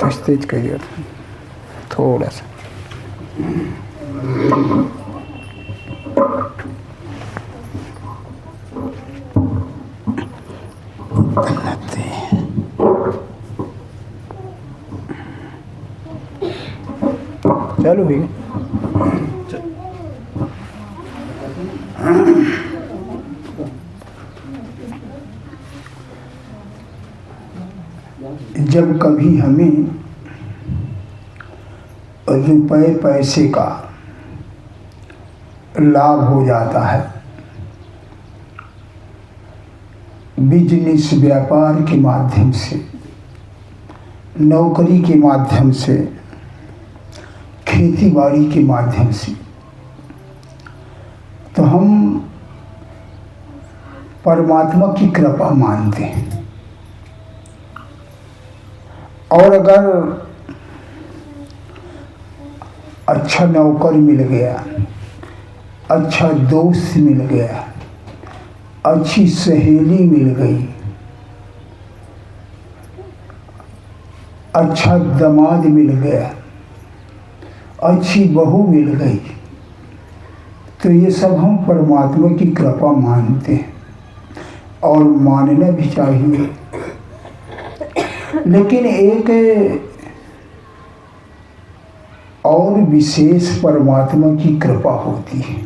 कुछ तेज करिए थोड़ा सा। चलो भैया जब कभी हमें रुपए पैसे का लाभ हो जाता है, बिजनेस व्यापार के माध्यम से, नौकरी के माध्यम से, खेती बाड़ी के माध्यम से, तो हम परमात्मा की कृपा मानते हैं। और अगर अच्छा नौकर मिल गया, अच्छा दोस्त मिल गया, अच्छी सहेली मिल गई, अच्छा दामाद मिल गया, अच्छी बहू मिल गई, तो ये सब हम परमात्मा की कृपा मानते हैं और मानना भी चाहिए। लेकिन एक और विशेष परमात्मा की कृपा होती है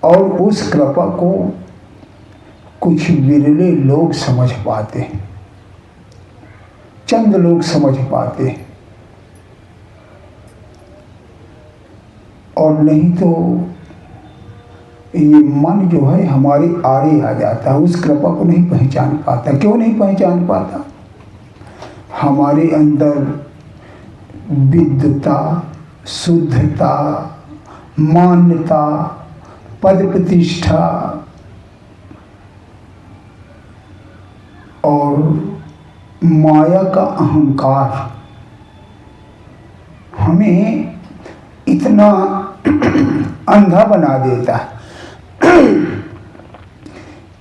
और उस कृपा को कुछ विरले लोग समझ पाते हैं, चंद लोग समझ पाते हैं, और नहीं तो ये मन जो है हमारे आड़े आ जाता है, उस कृपा को नहीं पहचान पाता। क्यों नहीं पहचान पाता? हमारे अंदर विद्वता, शुद्धता, मान्यता, पद प्रतिष्ठा और माया का अहंकार हमें इतना अंधा बना देता है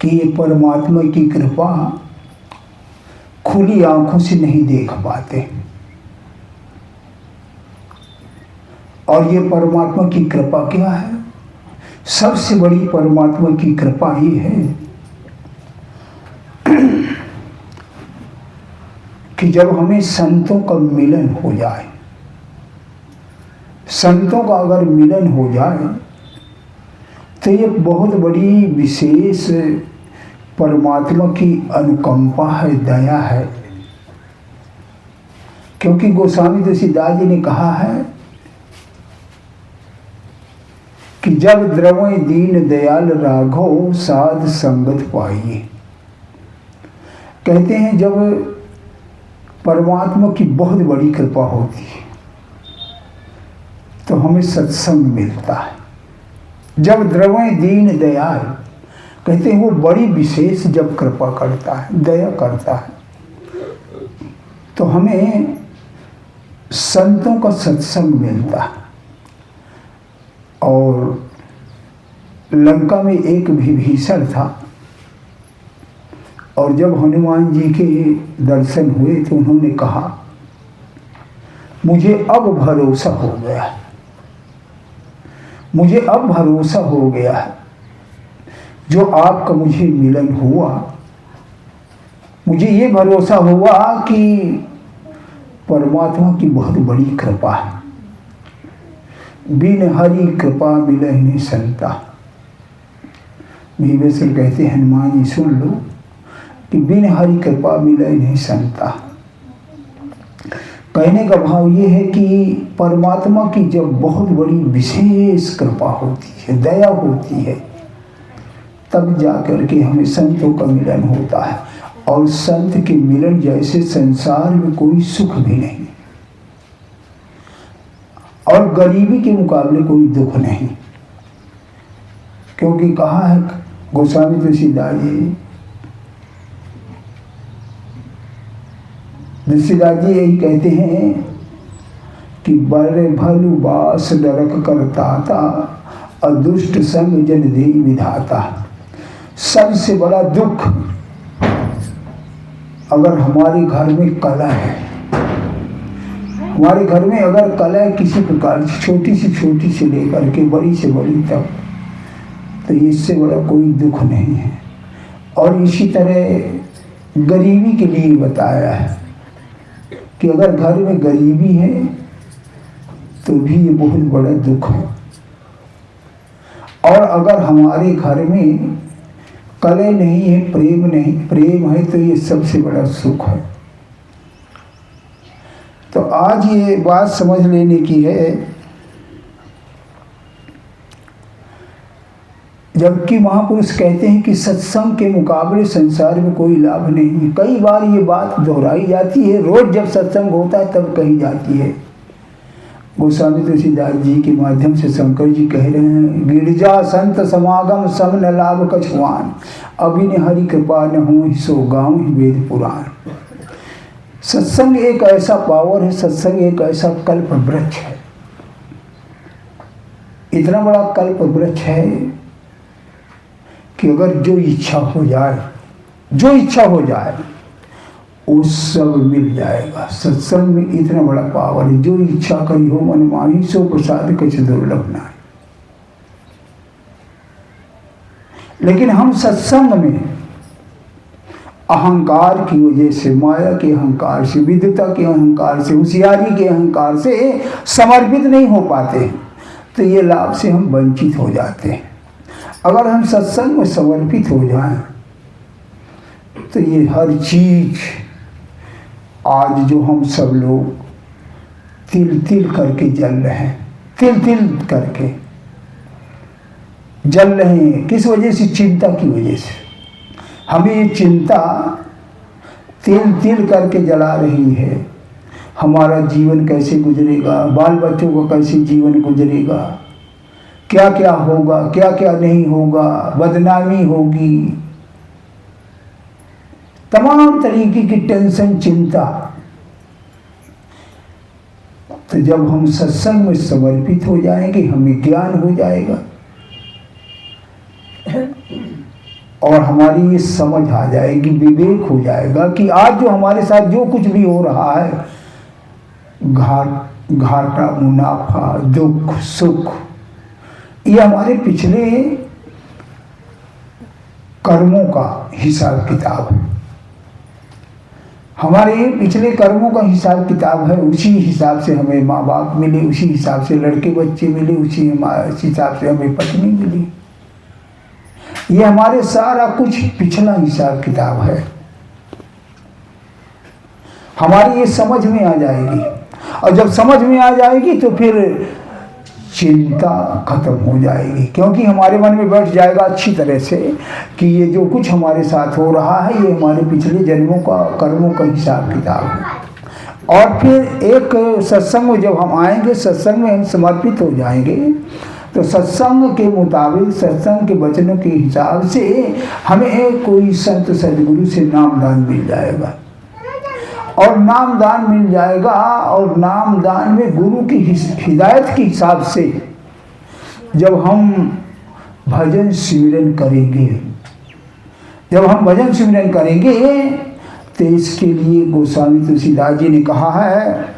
कि ये परमात्मा की कृपा खुली आंखों से नहीं देख पाते। और ये परमात्मा की कृपा क्या है? सबसे बड़ी परमात्मा की कृपा ये है कि जब हमें संतों का मिलन हो जाए, संतों का अगर मिलन हो जाए तो ये बहुत बड़ी विशेष परमात्मा की अनुकंपा है, दया है। क्योंकि गोस्वामी तुलसीदास जी ने कहा है कि जब द्रवै दीन दयाल राघव साध संगत पाइए। कहते हैं जब परमात्मा की बहुत बड़ी कृपा होती है तो हमें सत्संग मिलता है। जब द्रवै दीन दयाल, कहते हैं वो बड़ी विशेष जब कृपा करता है, दया करता है, तो हमें संतों का सत्संग मिलता है। और लंका में एक विभीषण था और जब हनुमान जी के दर्शन हुए तो उन्होंने कहा मुझे अब भरोसा हो गया, मुझे अब भरोसा हो गया है, जो आपका मुझे मिलन हुआ, मुझे ये भरोसा हुआ कि परमात्मा की बहुत बड़ी कृपा है। बिन हरि कृपा मिलहि संता। विभीषण कहते हैं हनुमान जी सुन लो कि बिन हरि कृपा मिलहि संता। कहने का भाव ये है कि परमात्मा की जब बहुत बड़ी विशेष कृपा होती है, दया होती है, तब जाकर के हमें संतों का मिलन होता है। और संत के मिलन जैसे संसार में कोई सुख भी नहीं और गरीबी के मुकाबले कोई दुख नहीं। क्योंकि कहा है गोस्वामी तुलसीदास जी यही कहते हैं कि बड़े भलु बास नरक करता था, अदुष्ट संग जन दे विधाता। सबसे बड़ा दुख अगर हमारे घर में कलह है, हमारे घर में अगर कलह किसी प्रकार की छोटी से लेकर के बड़ी से बड़ी तक, तो इससे बड़ा कोई दुख नहीं है। और इसी तरह गरीबी के लिए बताया है कि अगर घर में गरीबी है तो भी ये बहुत बड़ा दुख है। और अगर हमारे घर में कलह नहीं है, प्रेम है, तो ये सबसे बड़ा सुख है। तो आज ये बात समझ लेने की है, जबकि महापुरुष कहते हैं कि सत्संग के मुकाबले संसार में कोई लाभ नहीं है। कई बार ये बात दोहराई जाती है, रोज जब सत्संग होता है तब कही जाती है। गोस्वामी तुलसीदास जी के माध्यम से शंकर जी कह रहे हैं, गिरजा संत समागम सब न लाभ कछुआन, अभिन हरि कृपा न हो सो गाँव वेद पुराण। सत्संग एक ऐसा पावर है, सत्संग एक ऐसा कल्प वृक्ष है, इतना बड़ा कल्प वृक्ष है कि अगर जो इच्छा हो जाए वो सब मिल जाएगा। सत्संग में इतना बड़ा पावर है, जो इच्छा करी हो मन माही सो प्रसाद कछ दुर्लभ नाहि। लेकिन हम सत्संग में अहंकार की वजह से, माया के अहंकार से, विद्वता के अहंकार से, होशियारी के अहंकार से समर्पित नहीं हो पाते, तो ये लाभ से हम वंचित हो जाते हैं। अगर हम सत्संग में समर्पित हो जाएं तो ये हर चीज, आज जो हम सब लोग तिल तिल करके जल रहे हैं, तिल तिल करके जल रहे हैं, किस वजह से? चिंता की वजह से। हमें ये चिंता तिल तिल करके जला रही है। हमारा जीवन कैसे गुजरेगा, बाल बच्चों का कैसे जीवन गुजरेगा, क्या क्या होगा, क्या क्या नहीं होगा, बदनामी होगी, तमाम तरीके की टेंशन, चिंता। तो जब हम सत्संग में समर्पित हो जाएंगे, हमें ज्ञान हो जाएगा और हमारी ये समझ आ जाएगी, विवेक हो जाएगा कि आज जो हमारे साथ जो कुछ भी हो रहा है, घाटा, मुनाफा, दुख, सुख, ये हमारे पिछले कर्मों का हिसाब किताब है। हमारे पिछले कर्मों का हिसाब किताब है। उसी हिसाब से हमें माँ बाप मिले, उसी हिसाब से लड़के बच्चे मिले, उसी हिसाब से हमें पत्नी मिली। ये हमारे सारा कुछ पिछला हिसाब किताब है। हमारी ये समझ में आ जाएगी, और जब समझ में आ जाएगी तो फिर चिंता खत्म हो जाएगी, क्योंकि हमारे मन में बैठ जाएगा अच्छी तरह से कि ये जो कुछ हमारे साथ हो रहा है, ये हमारे पिछले जन्मों का, कर्मों का हिसाब किताब है। और फिर एक सत्संग में जब हम आएंगे, सत्संग में हम समर्पित हो जाएंगे, तो सत्संग के मुताबिक, सत्संग के वचनों के हिसाब से हमें कोई संत सदगुरु से नामदान मिल जाएगा, और नामदान मिल जाएगा। और नामदान में गुरु की हिदायत के हिसाब से जब हम भजन सिमरन करेंगे, तो इसके लिए गोस्वामी तुलसीदास जी ने कहा है,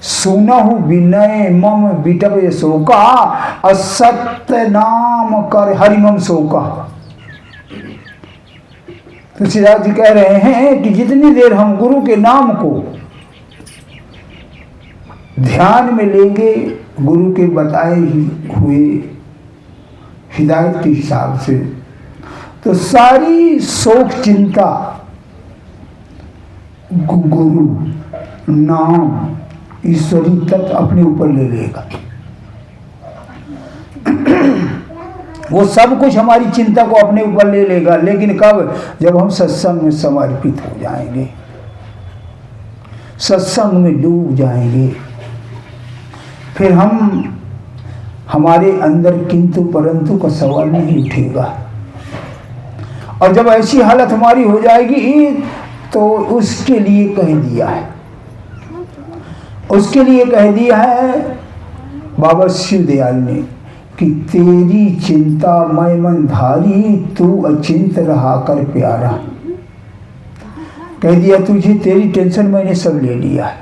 सुनहु विनय मम बिटव शोका, असत्य नाम कर हरिमम शोका। तुलसीदास जी कह रहे हैं कि जितनी देर हम गुरु के नाम को ध्यान में लेंगे, गुरु के बताए हुए हिदायत के हिसाब से, तो सारी शोक चिंता गुरु नाम ईश्वरी तत्व अपने ऊपर ले लेगा। वो सब कुछ हमारी चिंता को अपने ऊपर ले लेगा। लेकिन कब? जब हम सत्संग में समर्पित हो जाएंगे, सत्संग में डूब जाएंगे, फिर हमारे अंदर किंतु परंतु का सवाल नहीं उठेगा। और जब ऐसी हालत हमारी हो जाएगी, तो उसके लिए कह दिया है बाबा शिव दयाल ने कि तेरी चिंता मैं मन धारी, तू अचिंत रहा कर प्यारा। कह दिया तुझे, तेरी टेंशन मैंने सब ले लिया है,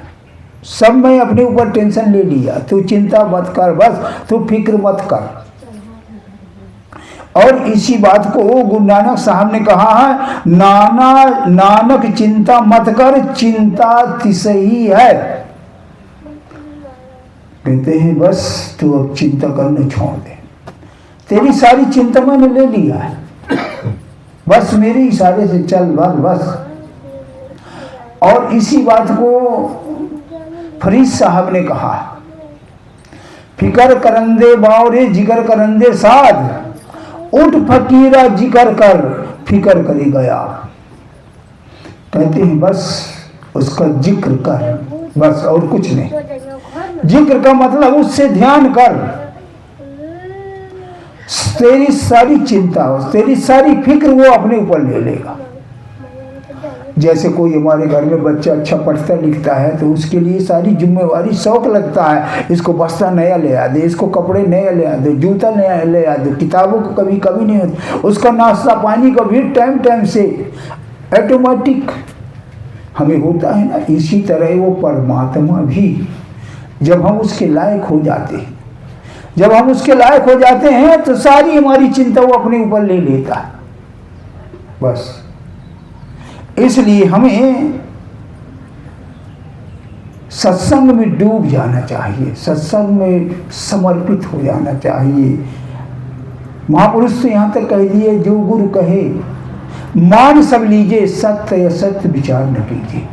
सब मैं अपने ऊपर टेंशन ले लिया, तू चिंता मत कर, बस तू फिक्र मत कर। और इसी बात को गुरु नानक साहब ने कहा है, नानक चिंता मत कर, चिंता तिसही है। कहते हैं बस तू अब चिंता करना छोड़ दे, तेरी सारी चिंता मैंने ले लिया है, बस मेरे इशारे से चल बस। और इसी बात को फरीद साहब ने कहा, फिकर करंदे बावरे जिगर करंदे साध, उठ फकीरा जिक्र कर फिकर करी गया। कहते हैं बस उसका जिक्र कर, बस और कुछ नहीं। जिक्र का मतलब उससे ध्यान कर, तेरी सारी चिंता, तेरी सारी फिक्र वो अपने ऊपर ले लेगा। जैसे कोई हमारे घर में बच्चा अच्छा पढ़ता लिखता है तो उसके लिए सारी जिम्मेवारी, शौक लगता है, इसको बस्ता नया ले आ दे, इसको कपड़े नए ले आ दे, जूता नया ले आ दे, किताबों को कभी कभी नहीं होती, उसका नाश्ता पानी का भी टाइम से ऑटोमेटिक हमें होता है ना। इसी तरह वो परमात्मा भी जब हम उसके लायक हो जाते हैं, जब हम उसके लायक हो जाते हैं तो सारी हमारी चिंता वो अपने ऊपर ले लेता है बस। इसलिए हमें सत्संग में डूब जाना चाहिए, सत्संग में समर्पित हो जाना चाहिए। महापुरुष तो यहाँ तक कह दिए, जो गुरु कहे मान सब लीजिए, सत्य असत्य विचार न कीजिए।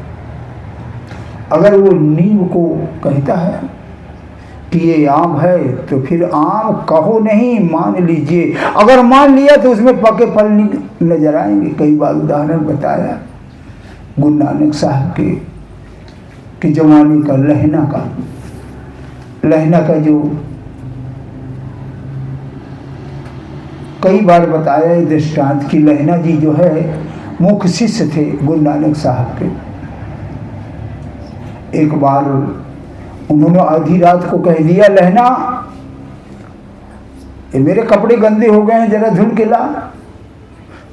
अगर वो नींव को कहता है कि ये आम है तो फिर आम कहो नहीं, मान लीजिए। अगर मान लिया तो उसमें पके फल नजर आएंगे। कई बार उदाहरण बताया गुरु नानक साहब के जमाने का, लहना का जो कई बार बताया दृष्टांत की। लहना जी जो है मुख्य शिष्य थे गुरु नानक साहब के। एक बार उन्होंने आधी रात को कह दिया, लहना ये मेरे कपड़े गंदे हो गए हैं, जरा धुल के ला।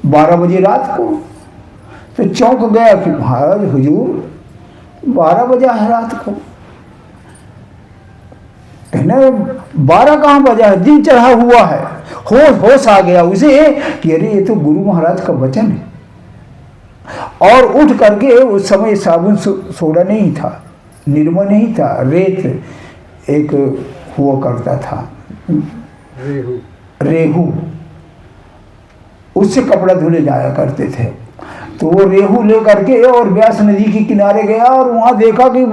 12 बजे रात को तो चौंक गया कि महाराज हुजूर 12 बजा है रात को। कहना 12 कहाँ बजा है, दिन चढ़ा हुआ है। होश आ गया उसे कि अरे ये तो गुरु महाराज का वचन है। और उठ करके, उस समय साबुन सोडा नहीं था, निर्मा नहीं था, रेत एक हुआ करता था, रेहू, उससे कपड़ा धुले जाया करते थे। तो वो रेहू ले करके और व्यास नदी के किनारे गया और वहाँ देखा कि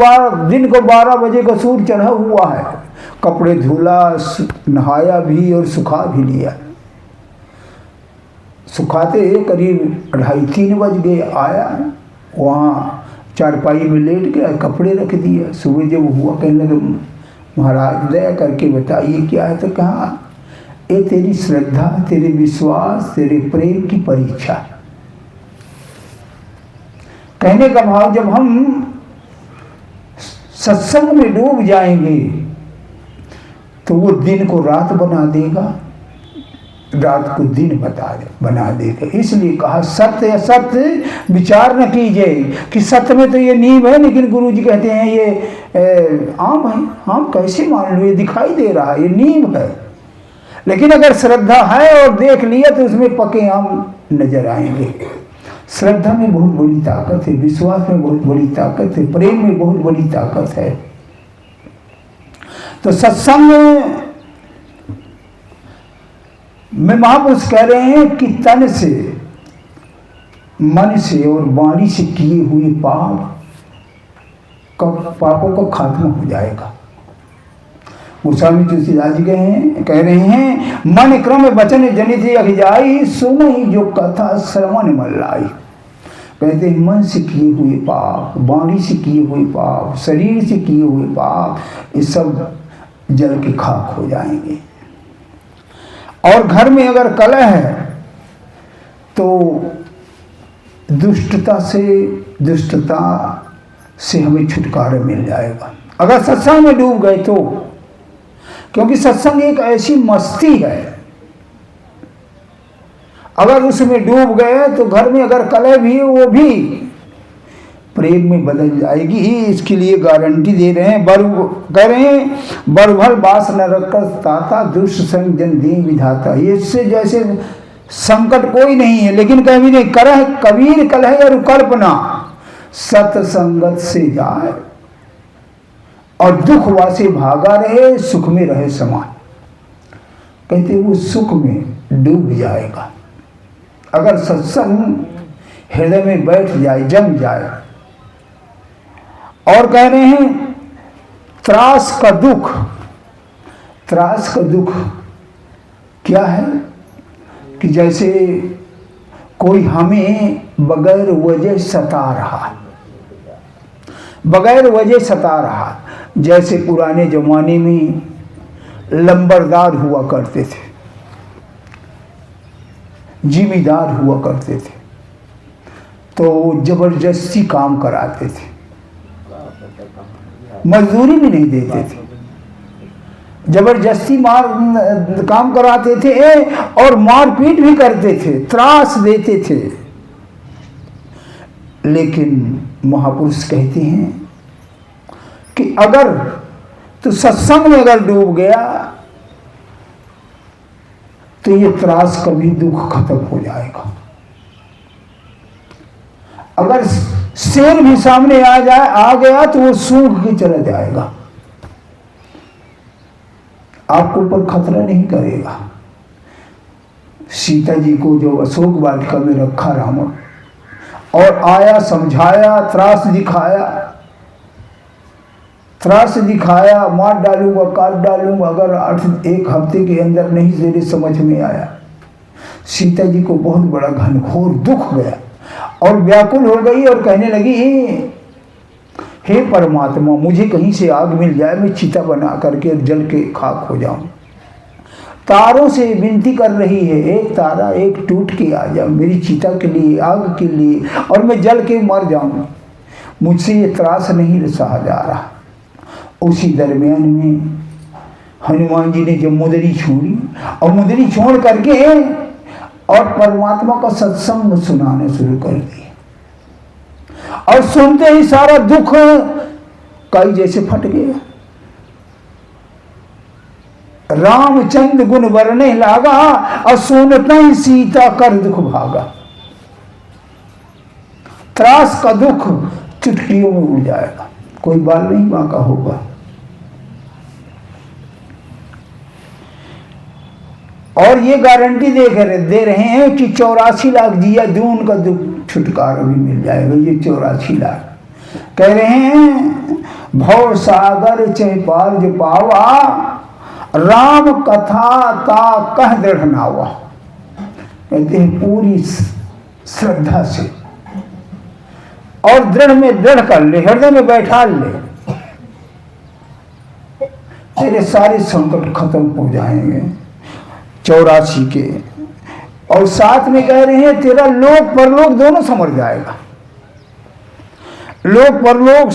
दिन को 12 बजे का सूर्य चढ़ा हुआ है। कपड़े धुला, नहाया भी और सुखा भी लिया। सुखाते करीब 2:30-3 बज गए। आया वहाँ चारपाई में लेट गया, कपड़े रख दिया। सुबह जब हुआ कहने लगे महाराज दया करके बताइए क्या है। तो कहा ये तेरी श्रद्धा, तेरे विश्वास, तेरे प्रेम की परीक्षा। कहने का भाव जब हम सत्संग में डूब जाएंगे तो वो दिन को रात बना देगा, रात को दिन बना देगा। इसलिए कहा सत्य असत्य विचार न कीजिए कि सत्य में तो ये नींव है, लेकिन गुरु जी कहते हैं ये आम है। आम कैसे मान लो, ये दिखाई दे रहा है, ये नींव है। लेकिन अगर श्रद्धा है और देख लिया तो उसमें पके आम नजर आएंगे। श्रद्धा में बहुत बड़ी ताकत है, विश्वास में बहुत बड़ी ताकत है, प्रेम में बहुत बड़ी ताकत है। तो सत्संग में महापुरुष कह रहे हैं कि तन से, मन से और वाणी से किए हुए पापों का खात्मा हो जाएगा। गोस्वामी तुलसीदास जी कह रहे हैं मन क्रम वचन जनित अभिजाई, सुन ही जो कथा श्रवण मन लाई। कहते हैं मन से किए हुए पाप, वाणी से किए हुए पाप, शरीर से किए हुए पाप, ये सब जल के खाक हो जाएंगे। और घर में अगर कलह है तो दुष्टता से हमें छुटकारा मिल जाएगा। अगर सत्संग में डूब गए तो, क्योंकि सत्संग एक ऐसी मस्ती है, अगर उसमें डूब गए तो घर में अगर कलह भी है वो भी प्रेम में बदल जाएगी। इसके लिए गारंटी दे रहे हैं। कह रहे हैं बरभल बास न रखकर ताता, दुष्ट संग जन दीन विधाता। इससे जैसे संकट कोई नहीं है, लेकिन कभी नहीं करह कबीर कलह और कल्पना, सत्संगत से जाए और दुख वासे भागा रहे, सुख में रहे समान। कहते वो सुख में डूब जाएगा अगर सत्संग हृदय में बैठ जाए, जम जाए। और कह रहे हैं त्रास का दुख, त्रास का दुख क्या है कि जैसे कोई हमें बगैर वजह सता रहा, बगैर वजह सता रहा। जैसे पुराने जमाने में लंबरदार हुआ करते थे, जिम्मेदार हुआ करते थे, तो जबरदस्ती काम कराते थे, मजदूरी भी नहीं देते थे, जबरदस्ती काम कराते थे और मारपीट भी करते थे, त्रास देते थे। लेकिन महापुरुष कहते हैं कि अगर तो सत्संग में अगर डूब गया तो ये त्रास कभी दुख खत्म हो जाएगा। अगर शेर भी सामने आ गया तो वो सूंघ के चला जाएगा, आपको ऊपर खतरा नहीं करेगा। सीता जी को जो अशोक वाटिका में रखा रावण, और आया, समझाया, त्रास दिखाया, मार डालूंगा, काट डालूंगा अगर एक हफ्ते के अंदर नहीं तेरे समझ में आया। सीता जी को बहुत बड़ा घनघोर दुख गया और व्याकुल हो गई और कहने लगी, हे परमात्मा, मुझे कहीं से आग मिल जाए, मैं चिता बना करके जल के खाक हो जाऊं। तारों से विनती कर रही है, एक तारा एक टूट के आ जाओ मेरी चिता के लिए, आग के लिए, और मैं जल के मर जाऊं। मुझसे ये त्रास नहीं सहा जा रहा। उसी दरमियान में हनुमान जी ने जब मुदरी छोड़ी और मुदरी छोड़ करके और परमात्मा का सत्संग सुनाना शुरू कर दिया, और सुनते ही सारा दुख कई जैसे फट गया। रामचंद्र गुण वर्णे लागा और सुनता ही सीता कर दुख भागा। त्रास का दुख चुटकियों में उड़ जाएगा, कोई बाल नहीं बांका होगा। और ये गारंटी दे रहे हैं कि 84 लाख जिया दून का दुख छुटकारा भी मिल जाएगा। ये 84 लाख कह रहे हैं भव सागर चै पार जो पावा, राम कथा ता कह दृढ़ नावा। कहते हैं पूरी श्रद्धा से और दृढ़ में दृढ़ कर ले, हृदय में बैठा ले, तेरे सारे संकट खत्म हो जाएंगे 84 के। और साथ में कह रहे हैं तेरा लोक परलोक दोनों समझ जाएगा। लोक परलोक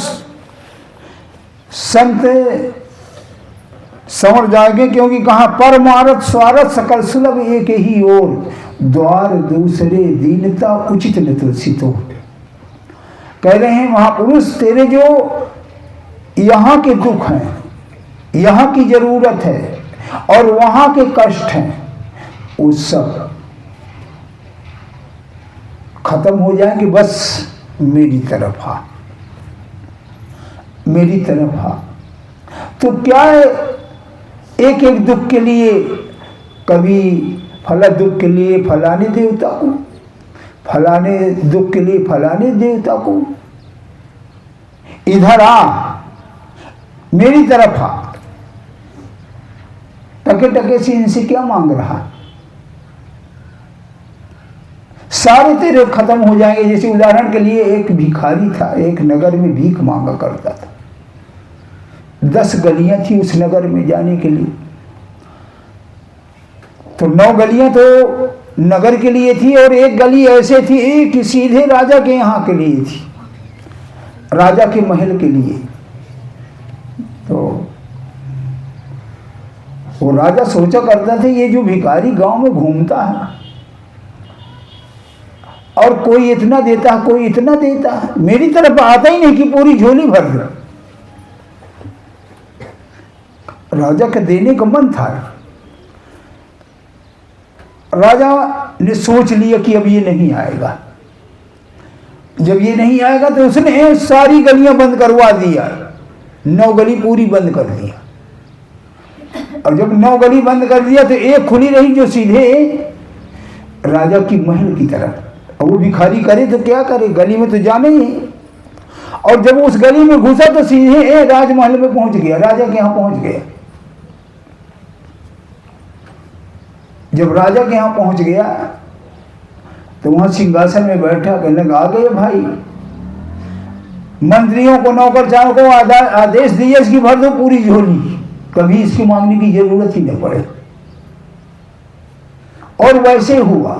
संत समझ जाएंगे, क्योंकि कहा परमारथ स्वारथ सकल सुलभ एक ही ओर, द्वार दूसरे दीनता उचित न तुलसितो। कह रहे हैं महापुरुष तेरे जो यहाँ के दुख हैं, यहाँ की जरूरत है और वहाँ के कष्ट हैं, वो सब खत्म हो जाएंगे। बस मेरी तरफ आ, मेरी तरफ आ। तो क्या है, एक एक दुख के लिए, कभी फला दुख के लिए फलाने देवता को, फलाने दुख के लिए फलाने देवता को, इधर आ, मेरी तरफ आ। टके टके से इनसे क्या मांग रहा, सारे तेरे खत्म हो जाएंगे। जैसे उदाहरण के लिए एक भिखारी था, एक नगर में भीख मांगा करता था। 10 गलियां थी उस नगर में जाने के लिए, तो 9 गलियां तो नगर के लिए थी और एक गली ऐसे थी कि सीधे राजा के यहाँ के लिए थी, राजा के महल के लिए। तो वो राजा सोचा करता था ये जो भिखारी गांव में घूमता है और कोई इतना देता है, कोई इतना देता है, मेरी तरफ आता ही नहीं कि पूरी झोली भर दो। राजा का देने का मन था। राजा ने सोच लिया कि अब ये नहीं आएगा। जब ये नहीं आएगा तो उसने सारी गलियां बंद करवा दिया, 9 गली पूरी बंद कर दिया। और जब 9 गली बंद कर दिया तो एक खुली रही जो सीधे राजा की महल की तरफ। और वो भिखारी करे तो क्या करे, गली में तो जाने ही। और जब उस गली में घुसा तो सीधे राजमहल में पहुंच गया, राजा के यहां पहुंच गया। जब राजा के यहां पहुंच गया तो वहां सिंहासन में बैठा, कहने लगा, आ गए भाई, मंत्रियों को नौकरचारों को आदेश दिए इसकी भर दो पूरी झोली, कभी इसकी मांगने की जरूरत ही न पड़े। और वैसे हुआ।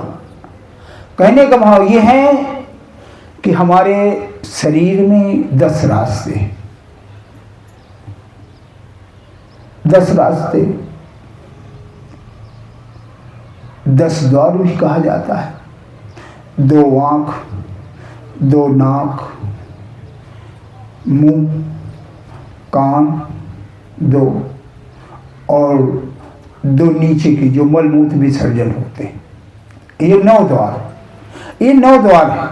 कहने का भाव ये है कि हमारे शरीर में 10 रास्ते, 10 रास्ते, 10 द्वार भी कहा जाता है। 2 आँख, 2 नाक, मुंह, कान 2 और 2 नीचे की जो मलमूत्र विसर्जन होते हैं। ये 9 द्वार, ये 9 द्वार है।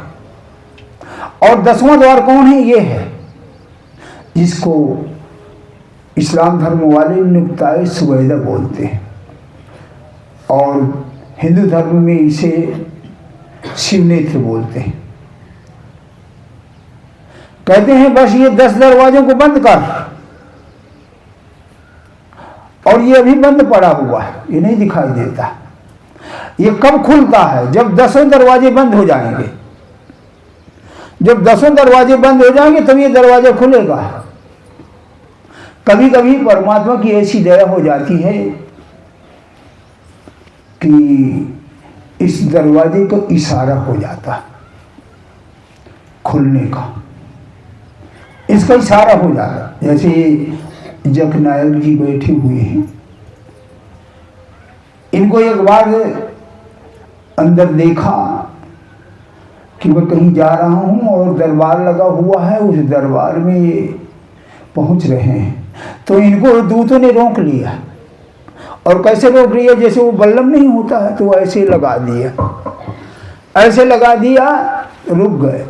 और 10वां द्वार कौन है? ये है जिसको इस्लाम धर्म वाले नुक्ताए सुवैदा बोलते हैं और हिंदू धर्म में इसे शिवनेत्र बोलते हैं। कहते हैं बस ये 10 दरवाजों को बंद कर, और ये अभी बंद पड़ा हुआ है, ये नहीं दिखाई देता। ये कब खुलता है? जब 10 दरवाजे बंद हो जाएंगे। जब 10 दरवाजे बंद हो जाएंगे तब ये दरवाजा खुलेगा। कभी कभी परमात्मा की ऐसी दया हो जाती है कि इस दरवाजे को इशारा हो जाता खुलने का, इसका इशारा हो जाता। जैसे जगनायक जी बैठे हुए हैं, इनको एक बार अंदर देखा कि मैं कहीं जा रहा हूं और दरबार लगा हुआ है, उस दरबार में ये पहुंच रहे हैं, तो इनको दूतों ने रोक लिया। और कैसे रोक लिया? जैसे वो बल्लम नहीं होता है तो ऐसे लगा दिया, ऐसे लगा दिया, रुक गए।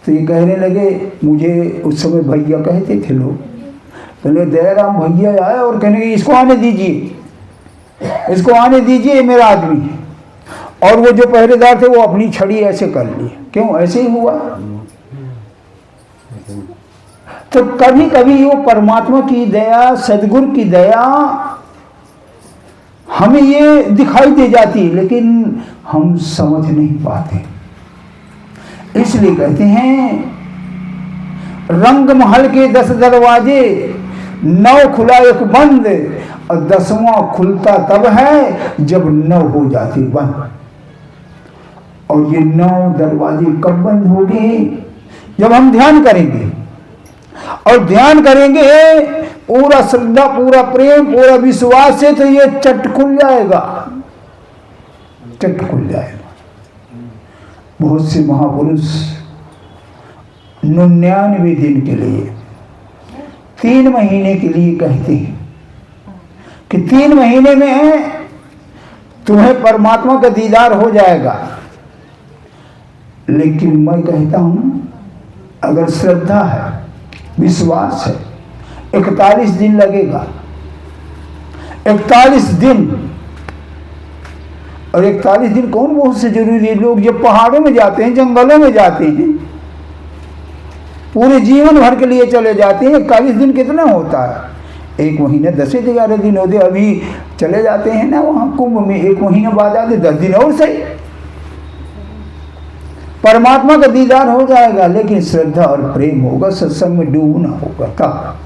तो ये कहने लगे, मुझे उस समय भैया कहते थे लोग, कहने दयाराम भैया आए और कहने लगे इसको आने दीजिए, इसको आने दीजिए, मेरा आदमी है। और वो जो पहरेदार थे वो अपनी छड़ी ऐसे कर ली। क्यों? ऐसे ही हुआ। तो कभी कभी वो परमात्मा की दया, सदगुरु की दया हमें ये दिखाई दे जाती है, लेकिन हम समझ नहीं पाते। इसलिए कहते हैं रंग महल के 10 दरवाजे, 9 खुला 1 बंद, और 10वां खुलता तब है जब 9 हो जाते बंद। और ये 9 दरवाजे कब बंद होंगे? जब हम ध्यान करेंगे। और ध्यान करेंगे पूरा श्रद्धा, पूरा प्रेम, पूरा विश्वास से, तो ये चट खुल जाएगा, चट खुल जाएगा। बहुत से महापुरुष 99 दिन के लिए, 3 महीने के लिए कहते हैं कि 3 महीने में तुम्हें परमात्मा का दीदार हो जाएगा। लेकिन मैं कहता हूं अगर श्रद्धा है, विश्वास है, 41 दिन लगेगा। 41 दिन। और 41 दिन कौन बहुत से जरूरी है? लोग जब पहाड़ों में जाते हैं, जंगलों में जाते हैं, पूरे जीवन भर के लिए चले जाते हैं। 41 दिन कितना होता है? 1 महीने 10-11 दिन होते। अभी चले जाते हैं ना वहाँ कुंभ में, 1 महीने बाद आते, 10 दिन और सही, परमात्मा का दीदार हो जाएगा। लेकिन श्रद्धा और प्रेम होगा, सत्संग में डूबना होगा तब।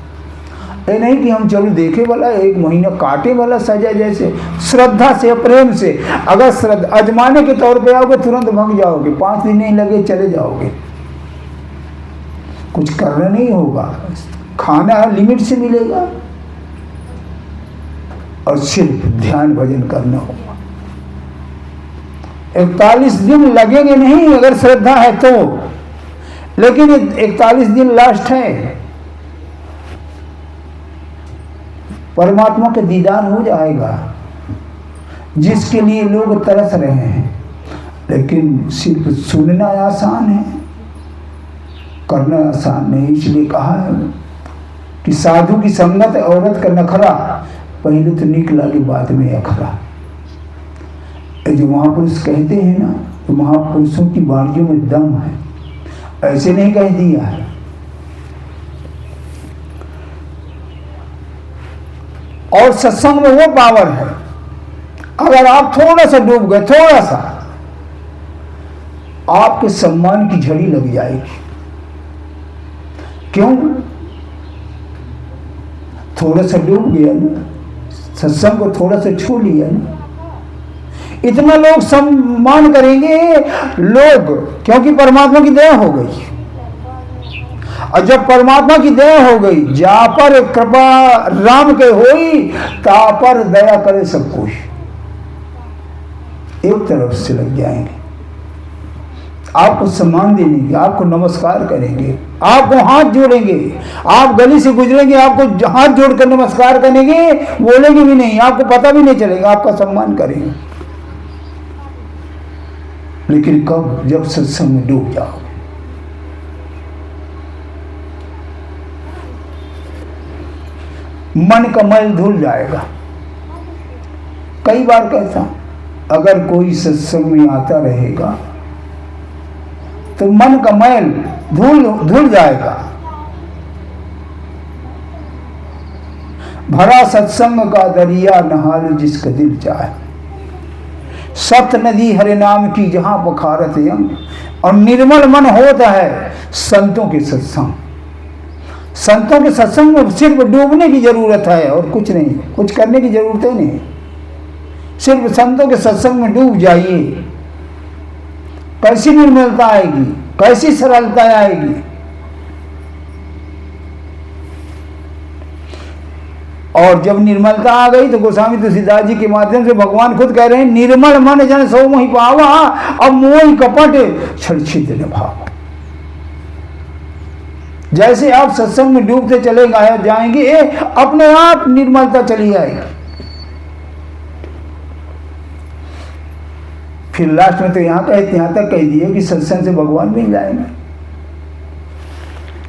ये नहीं कि हम चलो देखे वाला 1 महीना काटे वाला सजा। जैसे श्रद्धा से, प्रेम से, अगर श्रद्धा अजमाने के तौर पे आओगे तुरंत भाग जाओगे, 5 दिन नहीं लगे चले जाओगे। कुछ करना नहीं होगा, खाना लिमिट से मिलेगा और सिर्फ ध्यान भजन करना होगा। 41 दिन लगेंगे नहीं अगर श्रद्धा है तो, लेकिन 41 दिन लास्ट है, परमात्मा का दीदार हो जाएगा जिसके लिए लोग तरस रहे हैं। लेकिन सिर्फ सुनना आसान है, करना आसान नहीं। इसलिए कहा है कि साधु की संगत औरत का नखरा, पहले तो निकला कि बाद में अखरा। जो महापुरुष कहते हैं ना, तो महापुरुषों की वाणियों में दम है, ऐसे नहीं कह दिया है। और सत्संग में वो पावर है, अगर आप थोड़ा सा डूब गए, थोड़ा सा, आपके सम्मान की झड़ी लग जाएगी। क्यों? थोड़ा सा डूब गया ना, सत्संग को थोड़ा सा छू लिया ना, इतना लोग सम्मान करेंगे लोग, क्योंकि परमात्मा की दया हो गई। और जब परमात्मा की दया हो गई, जा पर कृपा राम के होई, ता पर दया करे सब कोई, एक तरफ से लग जाएंगे, आपको सम्मान देंगे, आपको नमस्कार करेंगे, आपको हाथ जोड़ेंगे, आप गली से गुजरेंगे आपको हाथ जोड़कर नमस्कार करेंगे, बोलेंगे भी नहीं, आपको पता भी नहीं चलेगा, आपका सम्मान करेंगे। लेकिन कब? जब सत्संग में डूब जाओ। मन का मैल धुल जाएगा। कई बार कैसा, अगर कोई सत्संग में आता रहेगा तो मन का मैल धुल जाएगा। भरा सत्संग का दरिया, नहा लो जिसका दिल चाहे। सत नदी हरे नाम की जहां पखारत यंग, और निर्मल मन होता है संतों के सत्संग। संतों के सत्संग में सिर्फ डूबने की जरूरत है और कुछ नहीं, कुछ करने की जरूरत ही नहीं। सिर्फ संतों के सत्संग में डूब जाइए, कैसी निर्मलता आएगी, कैसी सरलता आएगी। और जब निर्मलता आ गई तो गोस्वामी तुलसीदास जी के माध्यम से भगवान खुद कह रहे हैं, निर्मल मन जन सो मोहि पावा, अब मोहि कपट छलछित न भावा। जैसे आप सत्संग में डूबते चले जाएंगे, अपने आप निर्मलता चली आएगी। फिर लास्ट में तो यहां तक कह दिए कि सत्संग से भगवान मिल जाएंगे।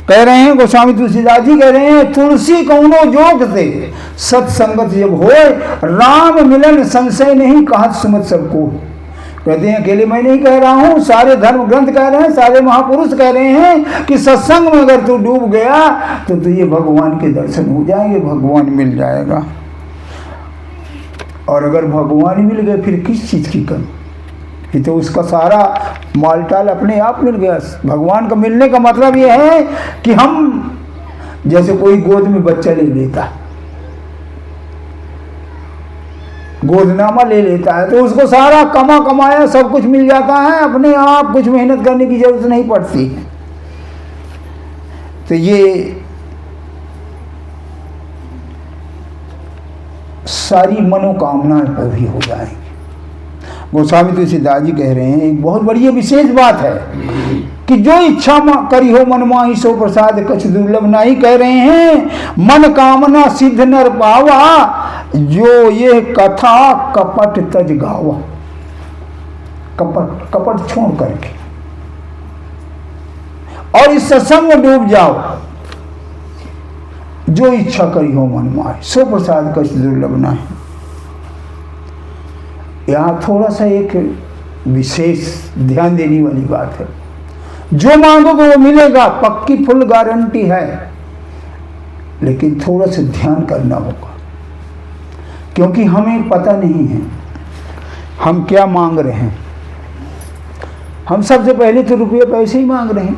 कह रहे हैं गोस्वामी तुलसीदास जी कह रहे हैं, तुलसी कौनो जोग से सत्संगत जब होए, राम मिलन संशय नहीं कहत सुमत सबको। कहते हैं अकेले मैं नहीं कह रहा हूं, सारे धर्म ग्रंथ कह रहे हैं, सारे महापुरुष कह रहे हैं कि सत्संग में अगर तू डूब गया तो तुझे भगवान के दर्शन हो जाएंगे, भगवान मिल जाएगा। और अगर भगवान मिल गए फिर किस चीज की कमी? ये तो उसका सारा मालटाल अपने आप मिल गया। भगवान का मिलने का मतलब ये है कि हम, जैसे कोई गोद में बच्चा ले लेता, गोदनामा ले लेता है, तो उसको सारा कमाया सब कुछ मिल जाता है, अपने आप कुछ मेहनत करने की जरूरत नहीं पड़ती। तो ये सारी मनोकामनाएं पूरी हो जाएंगी। गोस्वामी तुलसीदास जी कह रहे हैं, एक बहुत बड़ी विशेष बात है कि जो इच्छा करी हो मन माही सो प्रसाद कछ दुर्लभ नहीं। कह रहे हैं मन कामना सिद्ध नर पावा, जो ये कथा कपट तज गावा। कपट छोड़ करके और इस सत्संग में डूब जाओ। जो इच्छा करी हो मन माही सो प्रसाद कछ दुर्लभ नहीं। यहाँ थोड़ा सा एक विशेष ध्यान देने वाली बात है, जो मांगोगे वो मिलेगा, पक्की फुल गारंटी है, लेकिन थोड़ा सा ध्यान करना होगा, क्योंकि हमें पता नहीं है हम क्या मांग रहे हैं। हम सबसे पहले तो रुपये पैसे ही मांग रहे हैं,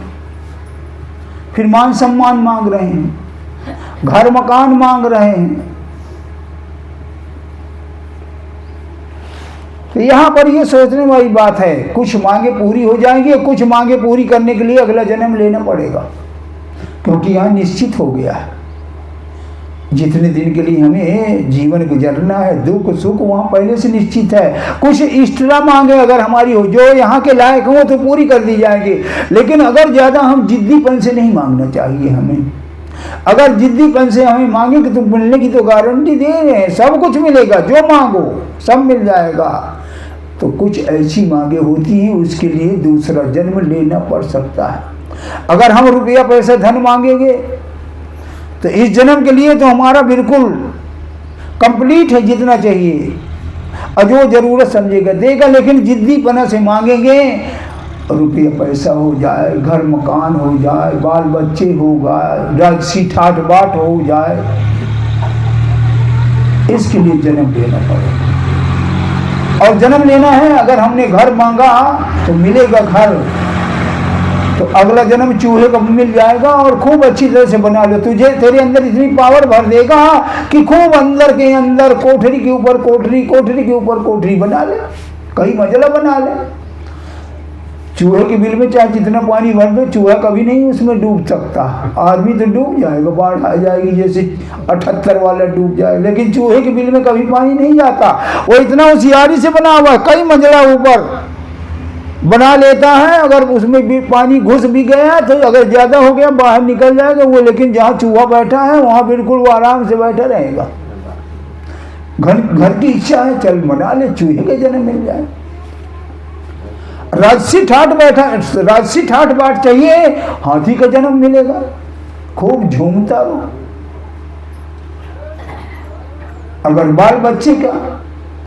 फिर मान सम्मान मांग रहे हैं, घर मकान मांग रहे हैं। तो यहाँ पर ये सोचने वाली बात है, कुछ मांगे पूरी हो जाएंगी, कुछ मांगे पूरी करने के लिए अगला जन्म लेना पड़ेगा, क्योंकि यहाँ निश्चित हो गया है। जितने दिन के लिए हमें जीवन गुजरना है, दुख सुख वहाँ पहले से निश्चित है। कुछ एक्स्ट्रा मांगे अगर हमारी हो, जो यहाँ के लायक हो तो पूरी कर दी जाएगी, लेकिन अगर ज़्यादा हम जिद्दीपन से नहीं मांगना चाहिए हमें। अगर जिद्दीपन से हमें मांगे तो मिलने की तो गारंटी दे रहे हैं, सब कुछ मिलेगा, जो मांगो सब मिल जाएगा। तो कुछ ऐसी मांगे होती हैं उसके लिए दूसरा जन्म लेना पड़ सकता है। अगर हम रुपया पैसा धन मांगेंगे तो इस जन्म के लिए तो हमारा बिल्कुल कंप्लीट है जितना चाहिए, और जो जरूरत समझेगा देगा। लेकिन जिद्दीपना से मांगेंगे, रुपया पैसा हो जाए, घर मकान हो जाए, बाल बच्चे हो जाए, राजसी ठाट बाट हो जाए, इसके लिए जन्म लेना पड़ेगा। और जन्म लेना है, अगर हमने घर मांगा तो मिलेगा घर, तो अगला जन्म चूहे का मिल जाएगा और खूब अच्छी तरह से बना लो। तुझे तेरे अंदर इतनी पावर भर देगा कि खूब अंदर के अंदर कोठरी के ऊपर कोठरी, कोठरी के ऊपर कोठरी बना ले, कई मंजिला बना ले। चूहे के बिल में चाहे जितना पानी भर दो, चूहा कभी नहीं उसमें डूब सकता। आदमी तो डूब जाएगा, बाढ़ आ जाएगी जैसे 78 वाला डूब जाए, लेकिन चूहे के बिल में कभी पानी नहीं जाता। वो इतना होशियारी से बना हुआ है, कई मंजिला ऊपर बना लेता है। अगर उसमें भी पानी घुस भी गया तो अगर ज्यादा हो गया बाहर निकल जाएगा वो, लेकिन जहाँ चूहा बैठा है वहां बिल्कुल वो आराम से बैठा रहेगा। घर की इच्छा है, चल बना ले, चूहे का जन्म मिल जाए। राजसी ठाट बैठा, राजसी ठाट बाट चाहिए, हाथी का जन्म मिलेगा, खूब झूमता रहो। अगर बाल बच्चे का,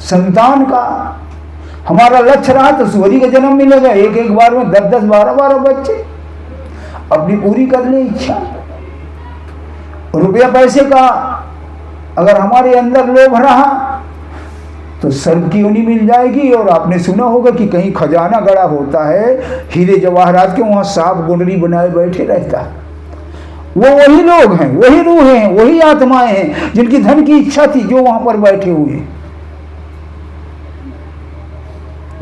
संतान का हमारा लक्ष्य रहा तो सूरी का जन्म मिलेगा। एक एक बार में 10-10, 12-12 बच्चे, अपनी पूरी कर ले इच्छा। रुपया पैसे का अगर हमारे अंदर लोभ रहा तो सर्व की योनि मिल जाएगी। और आपने सुना होगा कि कहीं खजाना गड़ा होता है हीरे जवाहरात के, वहां सांप गुंडरी बनाए बैठे रहता है। वो वही लोग हैं, वही रूह हैं, वही आत्माएं हैं जिनकी धन की इच्छा थी, जो वहां पर बैठे हुए,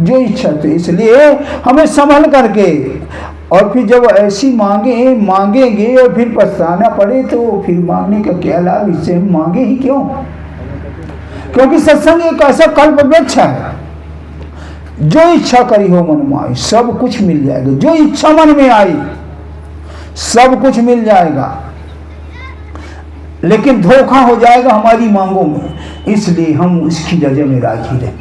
जो इच्छा थी। इसलिए हमें संभल करके, और फिर जब ऐसी मांगेंगे और फिर पछताना पड़े तो फिर मांगने का क्या लाभ, इससे हम मांगे ही क्यों। क्योंकि सत्संग एक ऐसा कल्प वृक्ष है, जो इच्छा करी हो मन में आई सब कुछ मिल जाएगा। जो इच्छा मन में आई सब कुछ मिल जाएगा, लेकिन धोखा हो जाएगा हमारी मांगों में, इसलिए हम उसकी वजह में राजी रहे।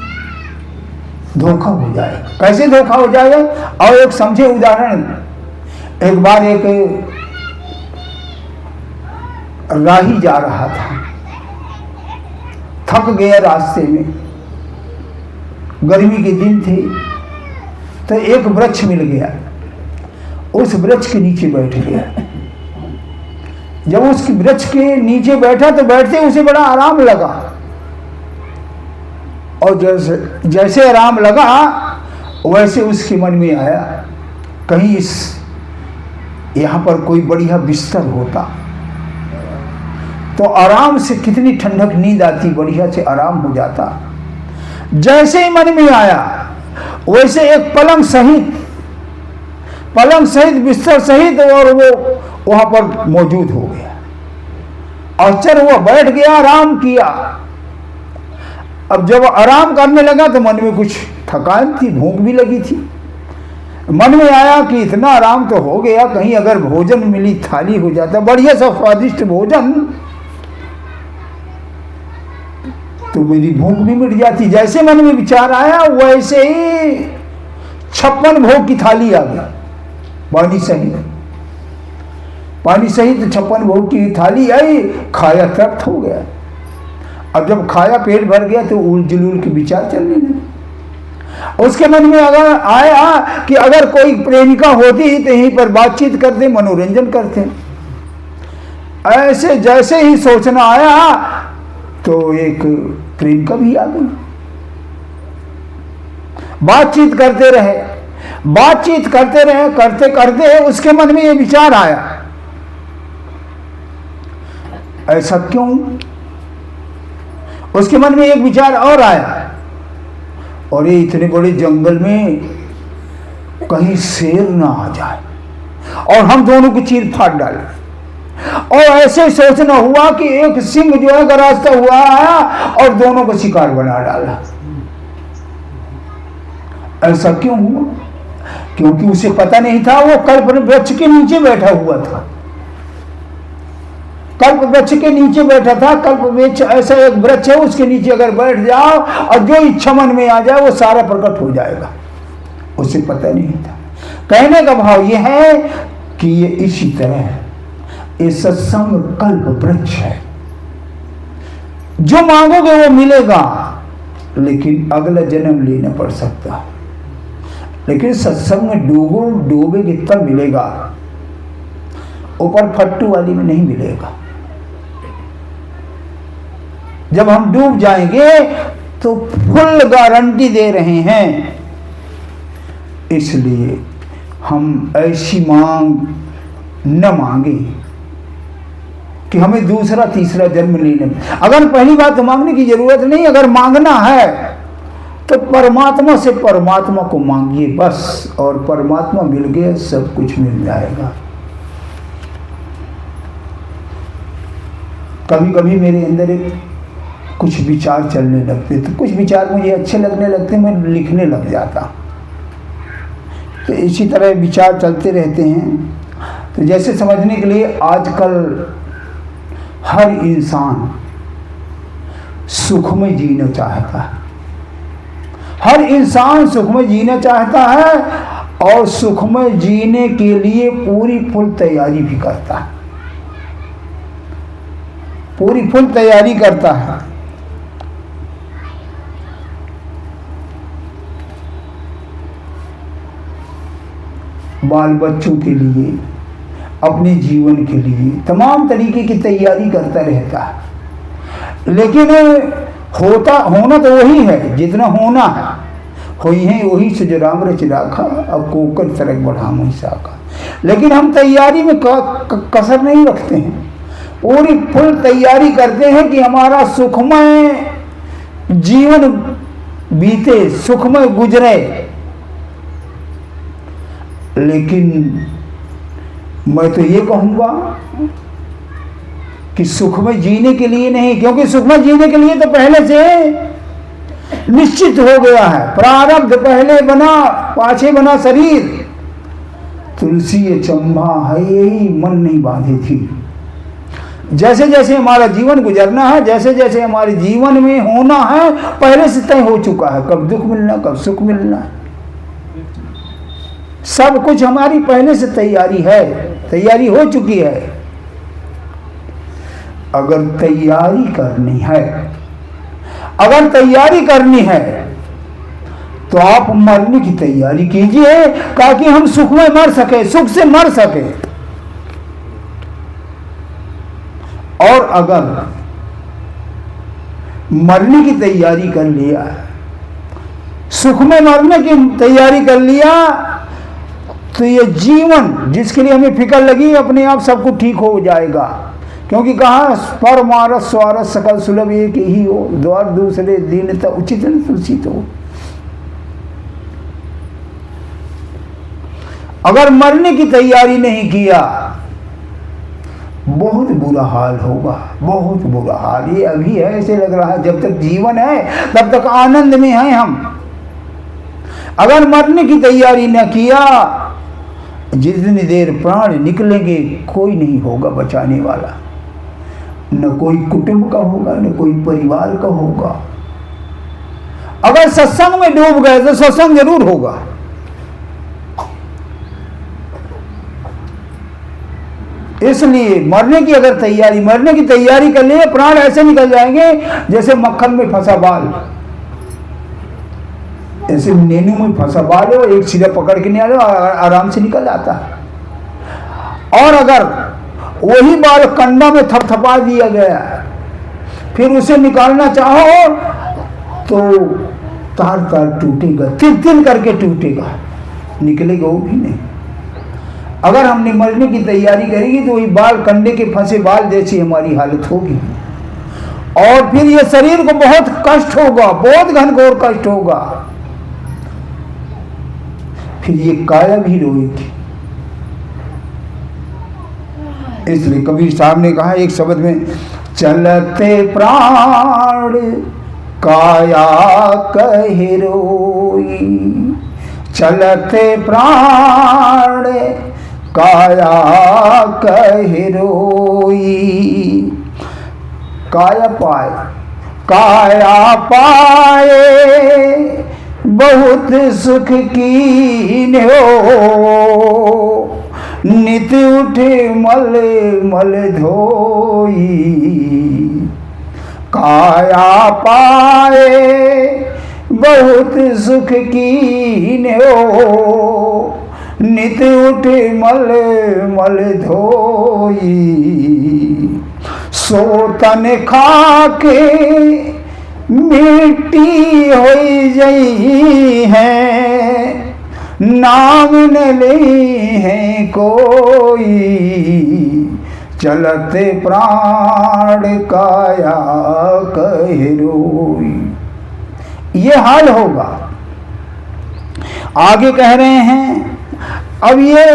धोखा हो जाएगा। कैसे धोखा हो जाएगा, और एक समझे उदाहरण। एक बार एक राही जा रहा था, थक गया रास्ते में, गर्मी के दिन थे, तो एक वृक्ष मिल गया, उस वृक्ष के नीचे बैठ गया। जब उसके वृक्ष के नीचे बैठा तो बैठते उसे बड़ा आराम लगा, और जैसे आराम लगा वैसे उसके मन में आया कहीं यहाँ पर कोई बढ़िया बिस्तर होता तो आराम से, कितनी ठंडक नींद आती, बढ़िया से आराम हो जाता। जैसे ही मन में आया वैसे एक पलंग सहित बिस्तर सहित और वो वहां पर मौजूद हो गया। आश्चर्य हुआ, बैठ गया, आराम किया। अब जब आराम करने लगा तो मन में कुछ थकान थी, भूख भी लगी थी। मन में आया कि इतना आराम तो हो गया, कहीं अगर भोजन मिली थाली हो जाता, बढ़िया सा स्वादिष्ट भोजन, तो मेरी भूख भी मिट जाती। जैसे मन में विचार आया वैसे ही 56 भोग की थाली आ गई, पानी सहित 56 भोग की थाली आई, खाया तृप्त हो गया। अब जब खाया पेट भर गया तो उल जुलूल के विचार चलने लगे। उसके मन में अगर आया कि अगर कोई प्रेमिका होती तो यहीं पर बातचीत करते, मनोरंजन करते। ऐसे जैसे ही सोचना आया तो एक प्रेमिका भी आ गई। बातचीत करते रहे, करते करते उसके मन में ये विचार आया, ऐसा क्यों। उसके मन में एक विचार और आया, और ये इतने बड़े जंगल में कहीं शेर ना आ जाए और हम दोनों की चीर फाड़ डाले। और ऐसे सोचना हुआ कि एक सिंह जो है रास्ता हुआ आया और दोनों को शिकार बना डाला। ऐसा क्यों हुआ? क्योंकि उसे पता नहीं था, वो कल्प वृक्ष के नीचे बैठा हुआ था। कल्प वृक्ष के नीचे बैठा था। कल्प वृक्ष ऐसा एक वृक्ष है, उसके नीचे अगर बैठ जाओ और जो इच्छा मन में आ जाए वो सारा प्रकट हो जाएगा। उसे पता नहीं था। कहने का भाव यह है कि ये इसी तरह है, ये सत्संग कल्प वृक्ष है। जो मांगोगे वो मिलेगा, लेकिन अगला जन्म लेना पड़ सकता। लेकिन सत्संग में डूबेगे तब मिलेगा, ऊपर फट्टू वाली में नहीं मिलेगा। जब हम डूब जाएंगे तो फुल गारंटी दे रहे हैं। इसलिए हम ऐसी मांग न मांगे कि हमें दूसरा तीसरा जन्म लेने। अगर पहली बात तो मांगने की जरूरत नहीं, अगर मांगना है तो परमात्मा से परमात्मा को मांगिए बस, और परमात्मा मिल गए, सब कुछ मिल जाएगा। कभी कभी मेरे अंदर कुछ विचार चलने लगते, तो कुछ विचार मुझे अच्छे लगने लगते, मैं लिखने लग जाता। तो इसी तरह विचार चलते रहते हैं। तो जैसे समझने के लिए, आजकल हर इंसान सुख में जीना चाहता है। हर इंसान सुख में जीना चाहता है और सुख में जीने के लिए पूरी फुल तैयारी भी करता है। पूरी फुल तैयारी करता है। बाल बच्चों के लिए, अपने जीवन के लिए तमाम तरीके की तैयारी करता रहता है। लेकिन होना तो वही है जितना होना है। होई है वही से जो राम रच राखा, अब कोकर तरक बढ़ा मुई साका। लेकिन हम तैयारी में कसर नहीं रखते हैं, पूरी फुल तैयारी करते हैं कि हमारा सुखमय जीवन बीते, सुखमय गुजरे। लेकिन मैं तो ये कहूँगा कि सुखमय जीने के लिए नहीं, क्योंकि सुखमय जीने के लिए तो पहले से निश्चित हो गया है। प्रारब्ध पहले बना, पाछे बना शरीर। तुलसी चंबा है यही मन नहीं बांधी थी। जैसे जैसे हमारा जीवन गुजरना है, जैसे जैसे हमारे जीवन में होना है, पहले से तय हो चुका है। कब दुख मिलना, कब सुख मिलना, सब कुछ हमारी पहले से तैयारी है, तैयारी हो चुकी है। अगर तैयारी करनी है, अगर तैयारी करनी है तो आप मरने की तैयारी कीजिए, ताकि हम सुख में मर सके, सुख से मर सके। और अगर मरने की तैयारी कर लिया, सुख में मरने की तैयारी कर लिया, तो ये जीवन जिसके लिए हमें फिक्र लगी, अपने आप सब कुछ ठीक हो जाएगा। क्योंकि कहा परमारस स्वारस सकल सुलभ एक ही हो, द्वार दूसरे दीनता उचित तुलसित हो। अगर मरने की तैयारी नहीं किया, बहुत बुरा हाल होगा, बहुत बुरा हाल। ये अभी है, ऐसे लग रहा है जब तक जीवन है तब तक आनंद में हैं हम। अगर मरने की तैयारी न किया, जितनी देर प्राण निकलेंगे कोई नहीं होगा बचाने वाला, न कोई कुटुंब का होगा, न कोई परिवार का होगा। अगर सत्संग में डूब गए तो सत्संग जरूर होगा। इसलिए मरने की अगर तैयारी, मरने की तैयारी कर लिए, प्राण ऐसे निकल जाएंगे जैसे मक्खन में फंसा बाल, ऐसे नेनू में फंसा बाल हो, एक सीधा पकड़ के नहीं आ रहा, आराम से निकल आता है। और अगर वही बाल कंडा में थपथपा दिया गया, फिर उसे निकालना चाहो तो तार तार टूटेगा, तिल तिल करके टूटेगा, निकलेगा वो भी नहीं। अगर हमने मरने की तैयारी करेगी तो वही बाल, कंडे के फंसे बाल जैसी हमारी हालत होगी। और फिर ये शरीर को बहुत कष्ट होगा, बहुत घनघोर कष्ट होगा। फिर ये काया भी रोएगी। इसलिए कबीर साहब ने कहा एक शब्द में, चलते प्राण काया कहि रोई, चलते प्राण काया कहि रोई। काया पाए, काया पाए बहुत सुख कीन हो, नित उठे मल मल धोई। काया पाए बहुत सुख कीन हो, नित उठे मल मल धोई। सोतन खाके मिट्टी होई जई है, नाम न ले है कोई। चलते प्राण काया कहि रोई। ये हाल होगा। आगे कह रहे हैं, अब ये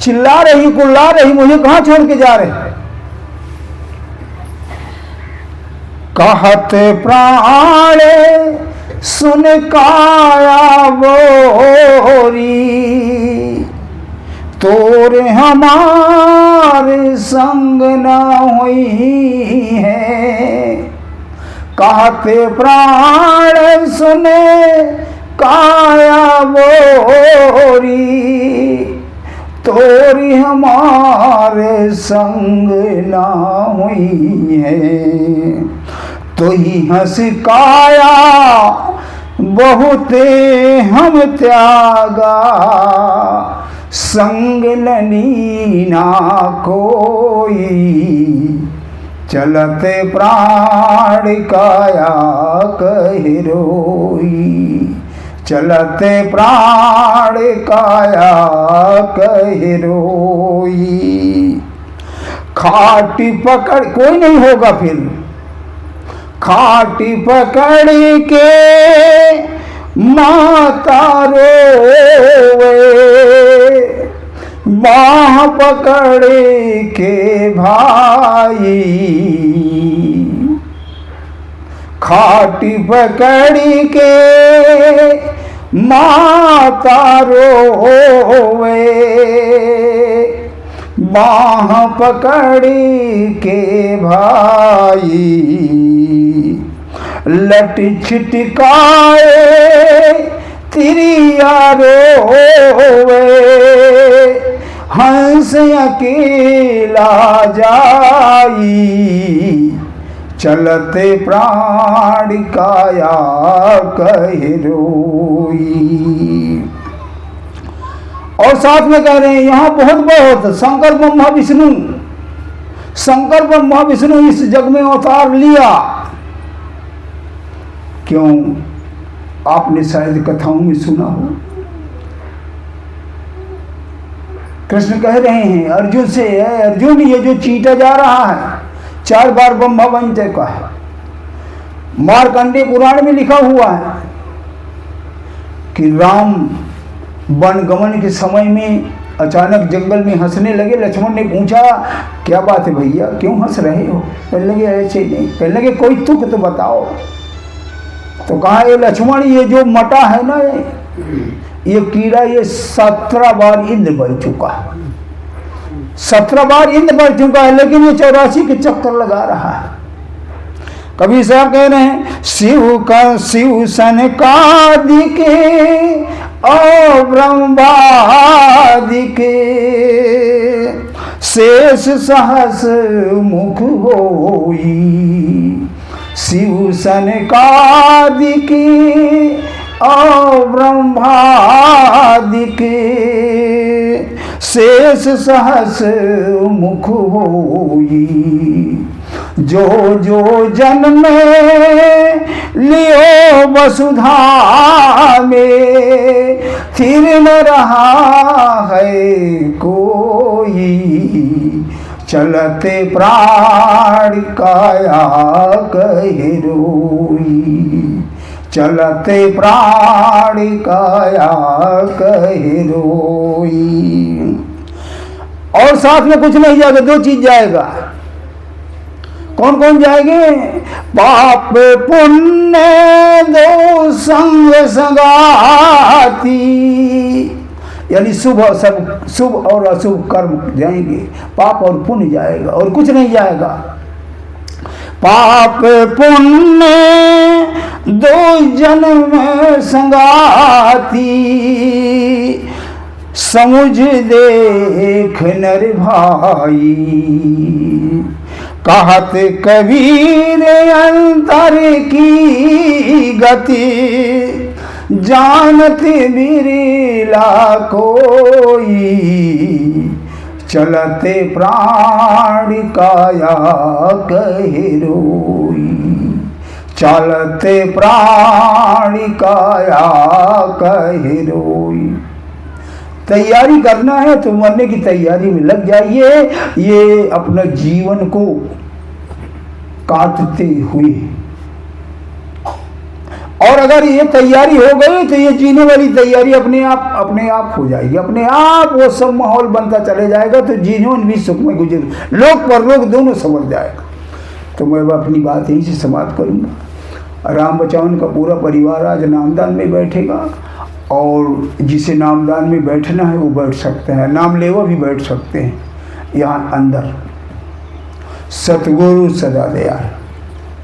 चिल्ला रही कुल्ला रही, मुझे कहां छोड़ के जा रहे? कहत प्राण सुन काया बोरी, तोर हमारे संग न हुई है। कहते प्राण सुने काया बोरी, तोरी हमारे संग न हुई है। तो ही हंस काया बहुते हम त्यागा, संग लनी ना कोई। चलते प्राण काया कहि रोई, चलते प्राण काया कहि रोई। खाटी पकड़ कोई नहीं होगा फिर, खाटी पकड़ के माता रोवे, बाह पकड़ के भाई। खाटी पकड़ के माता रोवे, बाह पकड़ के भाई। लट छिटकाए तिरिया रोवे, हंस अकेला जाई। चलते प्राण काया कहि रोई। और साथ में कह रहे हैं, यहां बहुत बहुत शंकर ब्रह्मा विष्णु, शंकर ब्रह्मा विष्णु इस जग में अवतार लिया। क्यों? आपने शायद कथाओं में सुना हो, कृष्ण कह रहे हैं अर्जुन से, अर्जुन ये जो चीटा जा रहा है 4 बार ब्रह्मा बन चुका है। मार्कंडेय पुराण में लिखा हुआ है कि राम वन गमन के समय में अचानक जंगल में हंसने लगे। लक्ष्मण ने पूछा, क्या बात है भैया, क्यों हंस रहे हो? कहने लगे ऐसे नहीं, कहने लगे कोई तुक तो बताओ। तो कहा, ये लक्ष्मण ये जो मटा है ना, ये कीड़ा ये 17 बार इंद्र बन चुका है, 17 बार इंद्र बन चुका है, लेकिन ये 84 के चक्कर लगा रहा है। कबीर साहब कह रहे हैं, शिव का शिव सन का दिखे और ब्रह्मादि के, शेष सहस मुख होई। शिव सन का दिखे और ब्रह्मादि के, शेष सहस मुख होई। जो जो जन्म लियो वसुधा में, फिर न रहा है कोई। चलते प्राण काया कहि रोई, चलते प्राण काया कहि रोई। और साथ में कुछ नहीं जाएगा, दो चीज जाएगा। कौन कौन जाएंगे? पाप पुण्य दो संग संगाती, यानी शुभ और अशुभ कर्म जाएंगे, पाप और पुण्य जाएगा और कुछ नहीं जाएगा। पाप पुण्य दो जन्म संगाती, समुझ देख नर भाई, कहत कबीर अंतर की गति, जानत बिरला कोई, चलते प्राण काया कहे रोई, चलते प्राण काया कहे रोई। तैयारी करना है तो मरने की तैयारी में लग जाइए, ये अपना जीवन को काटते हुए। और अगर ये तैयारी हो गई तो ये जीने वाली तैयारी अपने आप हो जाएगी, अपने आप वो सब माहौल बनता चले जाएगा, तो जीवन भी सुख में गुजर, लोक परलोक दोनों समझ जाएगा। तो मैं अपनी बात यहीं से समाप्त करूँगा। राम बचावन का पूरा परिवार आज नामदान में बैठेगा, और जिसे नामदान में बैठना है वो बैठ सकते हैं, नाम लेवा भी बैठ सकते हैं यहाँ अंदर। सतगुरु सदा दयाल।